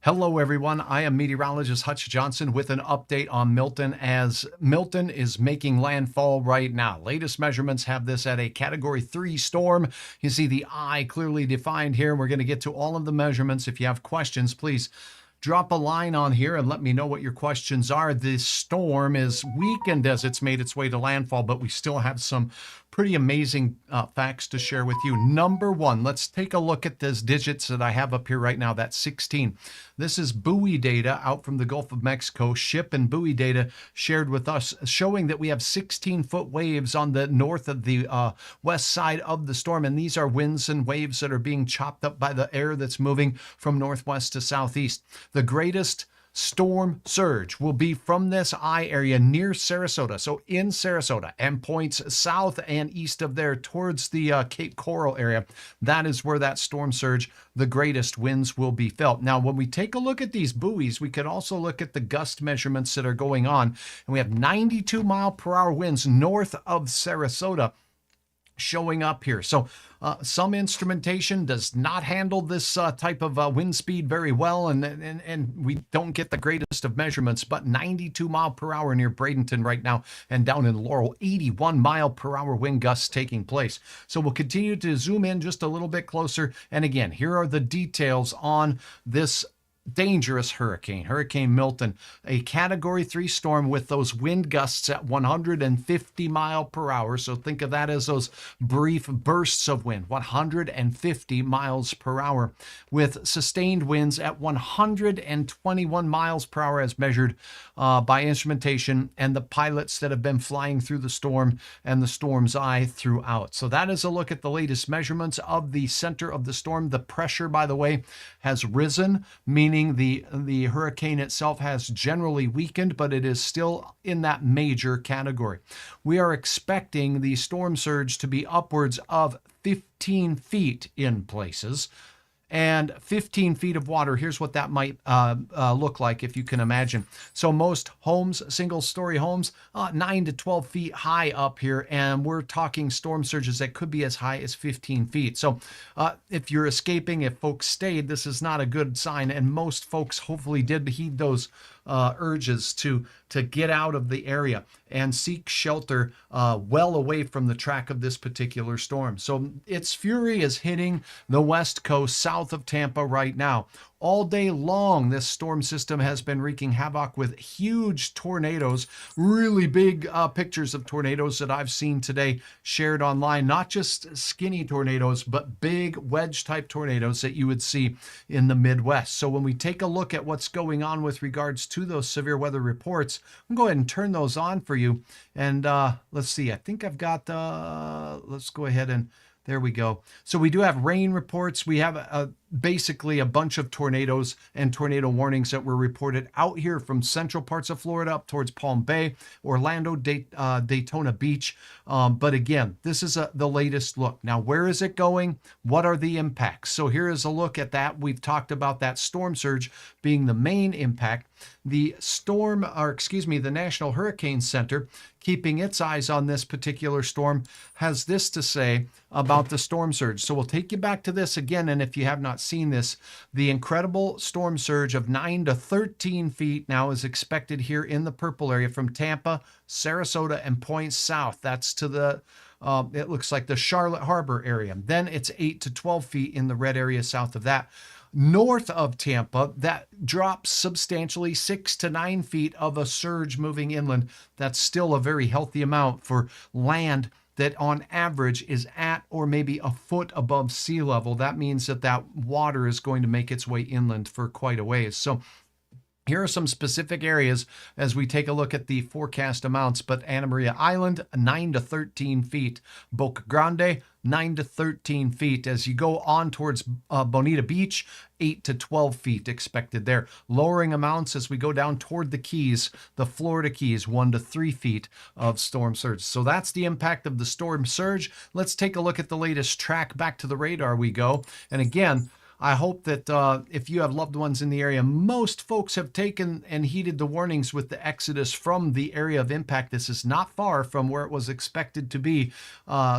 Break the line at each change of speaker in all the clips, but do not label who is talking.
Hello, everyone. I am meteorologist Hutch Johnson with an update on Milton, as Milton is making landfall right now. Latest measurements have this at a Category 3 storm. You see the eye clearly defined here. We're going to get to all of the measurements. If you have questions, please drop a line on here and let me know what your questions are. This storm is weakened as it's made its way to landfall, but we still have some pretty amazing facts to share with you. Number one, let's take a look at these digits that I have up here right now. That's 16. This is buoy data out from the Gulf of Mexico. Ship and buoy data shared with us, showing that we have 16-foot waves on the north of the west side of the storm. And these are winds and waves that are being chopped up by the air that's moving from northwest to southeast. The greatest storm surge will be from this eye area near Sarasota. So in Sarasota, and points south and east of there towards the Cape Coral area. That is where that storm surge, the greatest winds, will be felt. Now, when we take a look at these buoys, we could also look at the gust measurements that are going on. And we have 92-mile-per-hour winds north of Sarasota showing up here. So some instrumentation does not handle this type of wind speed very well, and we don't get the greatest of measurements, but 92 mile per hour near Bradenton right now, and down in Laurel, 81 mile per hour wind gusts taking place. So we'll continue to zoom in just a little bit closer. And again, here are the details on this dangerous hurricane, Hurricane Milton, a Category 3 storm with those wind gusts at 150 mile per hour. So think of that as those brief bursts of wind, 150 miles per hour, with sustained winds at 121 miles per hour as measured by instrumentation and the pilots that have been flying through the storm and the storm's eye throughout. So that is a look at the latest measurements of the center of the storm. The pressure, by the way, has risen, meaning the hurricane itself has generally weakened, but it is still in that major category. We are expecting the storm surge to be upwards of 15 feet in places. And 15 feet of water, here's what that might look like, if you can imagine. So most homes, single-story homes, 9 to 12 feet high up here, and we're talking storm surges that could be as high as 15 feet. So if you're escaping, if folks stayed, this is not a good sign, and most folks hopefully did heed those urges to get out of the area and seek shelter well away from the track of this particular storm. So its fury is hitting the west coast south of Tampa right now. All day long, this storm system has been wreaking havoc with huge tornadoes, really big pictures of tornadoes that I've seen today shared online. Not just skinny tornadoes, but big wedge-type tornadoes that you would see in the Midwest. So when we take a look at what's going on with regards to those severe weather reports, I'm going to go ahead and turn those on for you. And let's see, I think I've got, let's go ahead and there we go. So we do have rain reports. We have basically a bunch of tornadoes and tornado warnings that were reported out here from central parts of Florida up towards Palm Bay, Orlando, Daytona Beach. But again, this is the latest look. Now, where is it going? What are the impacts? So here is a look at that. We've talked about that storm surge being the main impact. The the National Hurricane Center, keeping its eyes on this particular storm, has this to say about the storm surge. So we'll take you back to this again, and if you have not seen this, the incredible storm surge of 9 to 13 feet now is expected here in the purple area from Tampa, Sarasota, and points south. That's to the it looks like the Charlotte Harbor area. Then it's 8 to 12 feet in the red area south of that. North of Tampa, that drops substantially, 6 to 9 feet of a surge moving inland. That's still a very healthy amount for land that on average is at or maybe a foot above sea level. That means that that water is going to make its way inland for quite a ways. So here are some specific areas as we take a look at the forecast amounts. But Anna Maria Island, 9 to 13 feet. Boca Grande, 9 to 13 feet. As you go on towards Bonita Beach, 8 to 12 feet expected there. Lowering amounts as we go down toward the Keys, the Florida Keys, 1 to 3 feet of storm surge. So that's the impact of the storm surge. Let's take a look at the latest track. Back to the radar we go. And again, I hope that if you have loved ones in the area, most folks have taken and heeded the warnings with the exodus from the area of impact. This is not far from where it was expected to be,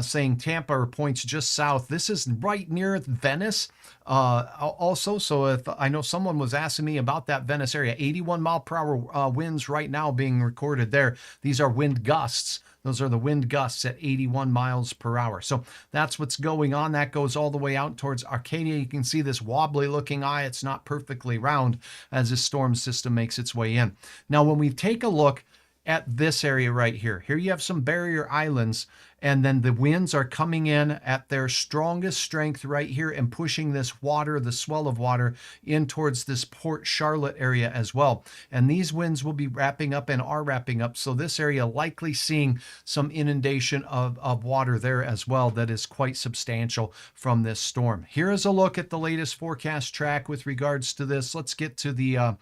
saying Tampa or points just south. This is right near Venice. Also, so if I know someone was asking me about that Venice area, 81-mile-per-hour winds right now being recorded there. These are wind gusts. Those are the wind gusts at 81 miles per hour. So that's what's going on. That goes all the way out towards Arcadia. You can see this wobbly looking eye. It's not perfectly round as this storm system makes its way in. Now, when we take a look at this area right here. Here you have some barrier islands, and then the winds are coming in at their strongest strength right here and pushing this water, the swell of water, in towards this Port Charlotte area as well. And these winds will be wrapping up and are wrapping up. So this area likely seeing some inundation of water there as well that is quite substantial from this storm. Here is a look at the latest forecast track with regards to this. Let's get to the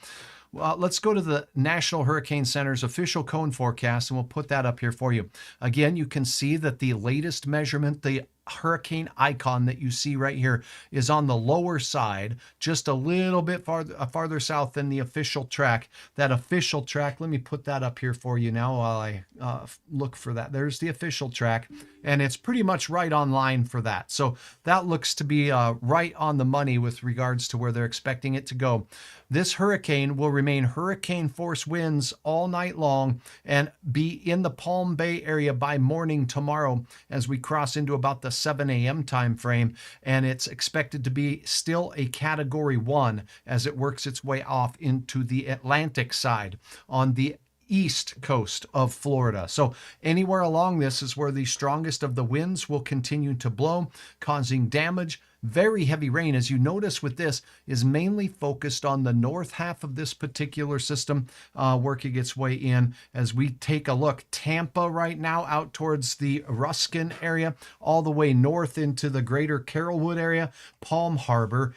let's go to the National Hurricane Center's official cone forecast, and we'll put that up here for you. Again, you can see that the latest measurement, the hurricane icon that you see right here, is on the lower side, just a little bit farther south than the official track. That official track, let me put that up here for you now while I look for that. There's the official track, and it's pretty much right on line for that. So that looks to be right on the money with regards to where they're expecting it to go. This hurricane will remain hurricane force winds all night long and be in the Palm Bay area by morning tomorrow as we cross into about the 7 a.m. time frame, and it's expected to be still a Category 1 as it works its way off into the Atlantic side on the east coast of Florida. So anywhere along this is where the strongest of the winds will continue to blow, causing damage. Very heavy rain, as you notice with this, is mainly focused on the north half of this particular system, working its way in. As we take a look, Tampa right now out towards the Ruskin area, all the way north into the greater Carrollwood area, Palm Harbor,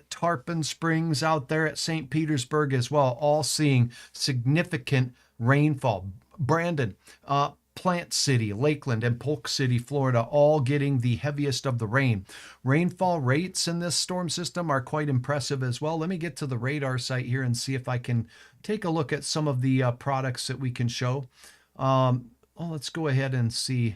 Tarpon Springs out there at St. Petersburg as well, all seeing significant rainfall. Brandon, Plant City, Lakeland, and Polk City, Florida, all getting the heaviest of the rain. Rainfall rates in this storm system are quite impressive as well. Let me get to the radar site here and see if I can take a look at some of the products that we can show. Let's go ahead and see.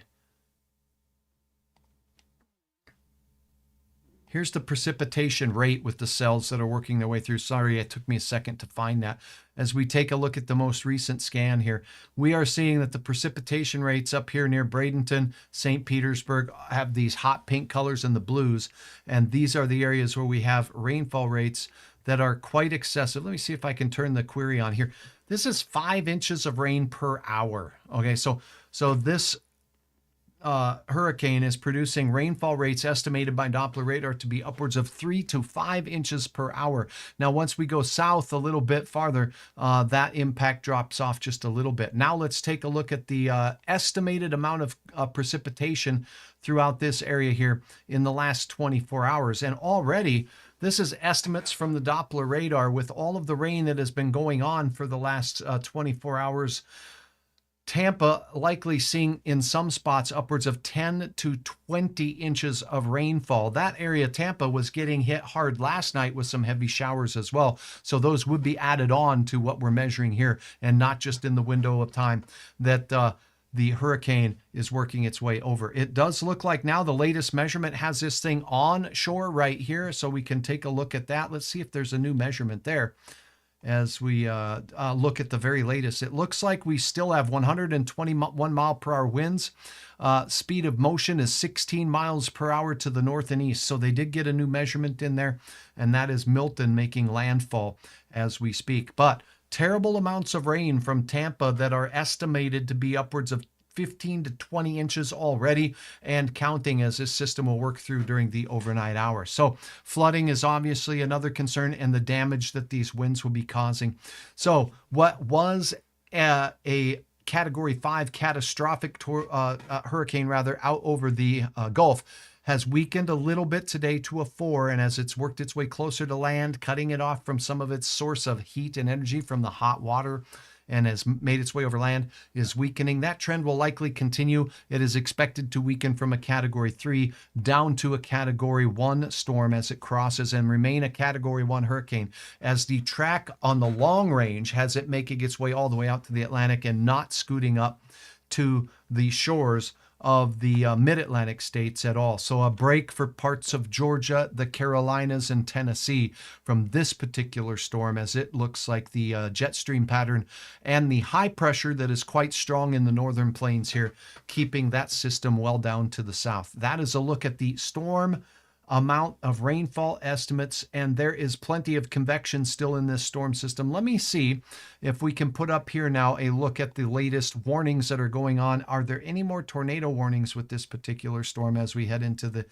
Here's the precipitation rate with the cells that are working their way through. Sorry, it took me a second to find that. As we take a look at the most recent scan here, we are seeing that the precipitation rates up here near Bradenton, St. Petersburg, have these hot pink colors and the blues. And these are the areas where we have rainfall rates that are quite excessive. Let me see if I can turn the query on here. This is 5 inches of rain per hour. Okay, so this hurricane is producing rainfall rates estimated by Doppler radar to be upwards of 3 to 5 inches per hour. Now, once we go south a little bit farther, that impact drops off just a little bit. Now, let's take a look at the estimated amount of precipitation throughout this area here in the last 24 hours. And already, this is estimates from the Doppler radar with all of the rain that has been going on for the last 24 hours. Tampa likely seeing in some spots upwards of 10 to 20 inches of rainfall. That area, Tampa, was getting hit hard last night with some heavy showers as well. So those would be added on to what we're measuring here, and not just in the window of time that the hurricane is working its way over. It does look like now the latest measurement has this thing on shore right here, so we can take a look at that. Let's see if there's a new measurement there. As we look at the very latest, it looks like we still have 121 mile per hour winds. Speed of motion is 16 miles per hour to the north and east. So they did get a new measurement in there, and that is Milton making landfall as we speak. But terrible amounts of rain from Tampa that are estimated to be upwards of 15 to 20 inches already and counting as this system will work through during the overnight hours. So flooding is obviously another concern, and the damage that these winds will be causing. So what was a Category 5 catastrophic hurricane out over the Gulf has weakened a little bit today to a 4, and as it's worked its way closer to land, cutting it off from some of its source of heat and energy from the hot water, and has made its way over land, is weakening. That trend will likely continue. It is expected to weaken from a Category 3 down to a Category 1 storm as it crosses and remain a Category 1 hurricane. As the track on the long range has it making its way all the way out to the Atlantic and not scooting up to the shores of the mid-Atlantic states at all. So a break for parts of Georgia, the Carolinas, and Tennessee from this particular storm, as it looks like the jet stream pattern and the high pressure that is quite strong in the northern plains here, keeping that system well down to the south. That is a look at the storm amount of rainfall estimates, and there is plenty of convection still in this storm system. Let me see if we can put up here now a look at the latest warnings that are going on. Are there any more tornado warnings with this particular storm as we head into the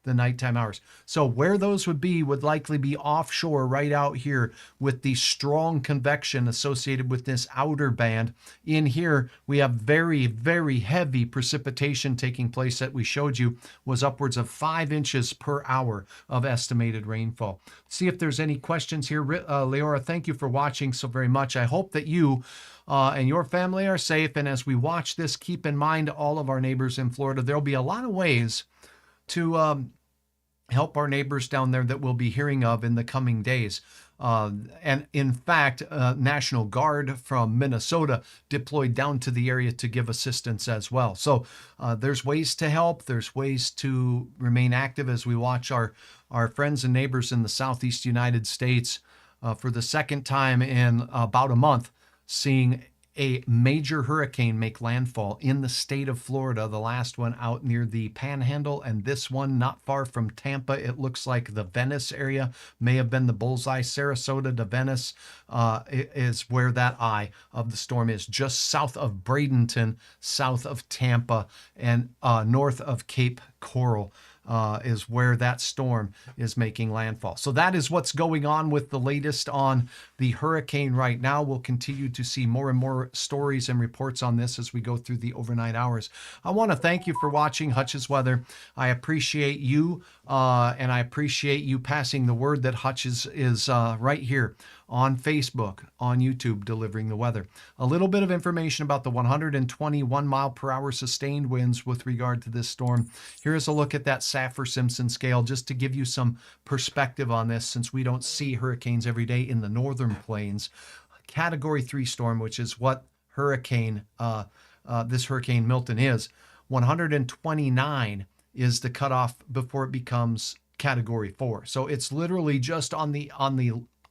nighttime hours? So where those would likely be offshore right out here with the strong convection associated with this outer band. In here, we have very, very heavy precipitation taking place that we showed you was upwards of 5 inches per hour of estimated rainfall. See if there's any questions here. Leora, thank you for watching so very much. I hope that you and your family are safe. And as we watch this, keep in mind all of our neighbors in Florida. There'll be a lot of ways to help our neighbors down there that we'll be hearing of in the coming days. And in fact, National Guard from Minnesota deployed down to the area to give assistance as well. So there's ways to help. There's ways to remain active as we watch our friends and neighbors in the Southeast United States for the second time in about a month, seeing a major hurricane make landfall in the state of Florida, the last one out near the Panhandle, and this one not far from Tampa. It looks like the Venice area may have been the bullseye. Sarasota to Venice is where that eye of the storm is, just south of Bradenton, south of Tampa, and north of Cape Coral. Is where that storm is making landfall. So that is what's going on with the latest on the hurricane right now. We'll continue to see more and more stories and reports on this as we go through the overnight hours. I want to thank you for watching Hutch's Weather. I appreciate you, and I appreciate you passing the word that Hutch is right here on Facebook, on YouTube, delivering the weather. A little bit of information about the 121 mile per hour sustained winds with regard to this storm. Here's a look at that Saffir-Simpson scale, just to give you some perspective on this, since we don't see hurricanes every day in the northern plains. Category 3 storm, which is what this Hurricane Milton is. 129 is the cutoff before it becomes Category 4. So it's literally just on the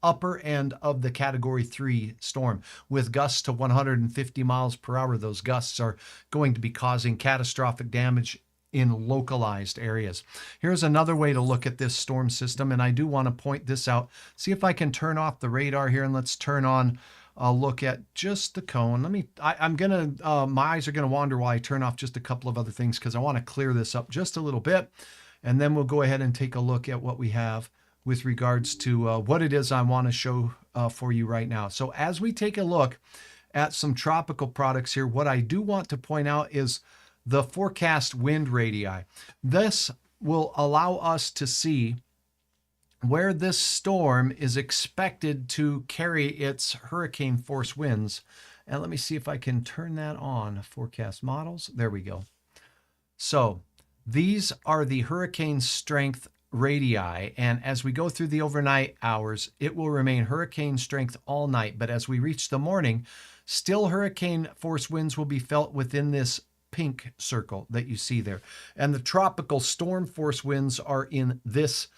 upper end of the Category 3 storm, with gusts to 150 miles per hour. Those gusts are going to be causing catastrophic damage in localized areas. Here's another way to look at this storm system, and I do want to point this out. See if I can turn off the radar here, and let's turn on a look at just the cone. My eyes are gonna wander while I turn off just a couple of other things, because I want to clear this up just a little bit, and then we'll go ahead and take a look at what we have with regards to what it is I want to show for you right now. So as we take a look at some tropical products here, what I do want to point out is the forecast wind radii. This will allow us to see where this storm is expected to carry its hurricane force winds. And let me see if I can turn that on. Forecast models. There we go. So these are the hurricane strength radii, and as we go through the overnight hours, it will remain hurricane strength all night. But as we reach the morning, still hurricane force winds will be felt within this pink circle that you see there. And the tropical storm force winds are in this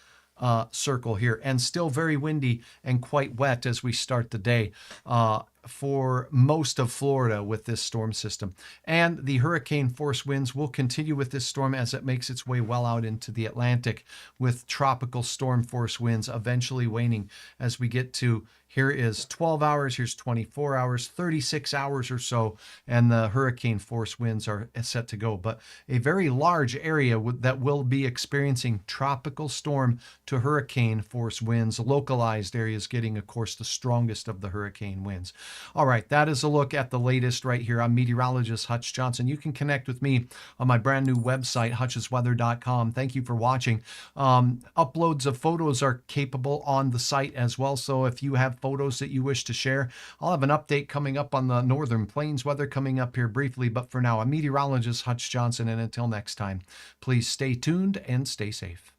circle here, and still very windy and quite wet as we start the day for most of Florida with this storm system. And the hurricane force winds will continue with this storm as it makes its way well out into the Atlantic, with tropical storm force winds eventually waning as we get to, here is 12 hours, here's 24 hours, 36 hours or so, and the hurricane force winds are set to go. But a very large area that will be experiencing tropical storm to hurricane force winds, localized areas getting, of course, the strongest of the hurricane winds. All right, that is a look at the latest right here. I'm meteorologist Hutch Johnson. You can connect with me on my brand new website, hutchesweather.com. Thank you for watching. Uploads of photos are capable on the site as well, so if you have photos that you wish to share, I'll have an update coming up on the Northern Plains weather coming up here briefly. But for now, I'm meteorologist Hutch Johnson, and until next time, please stay tuned and stay safe.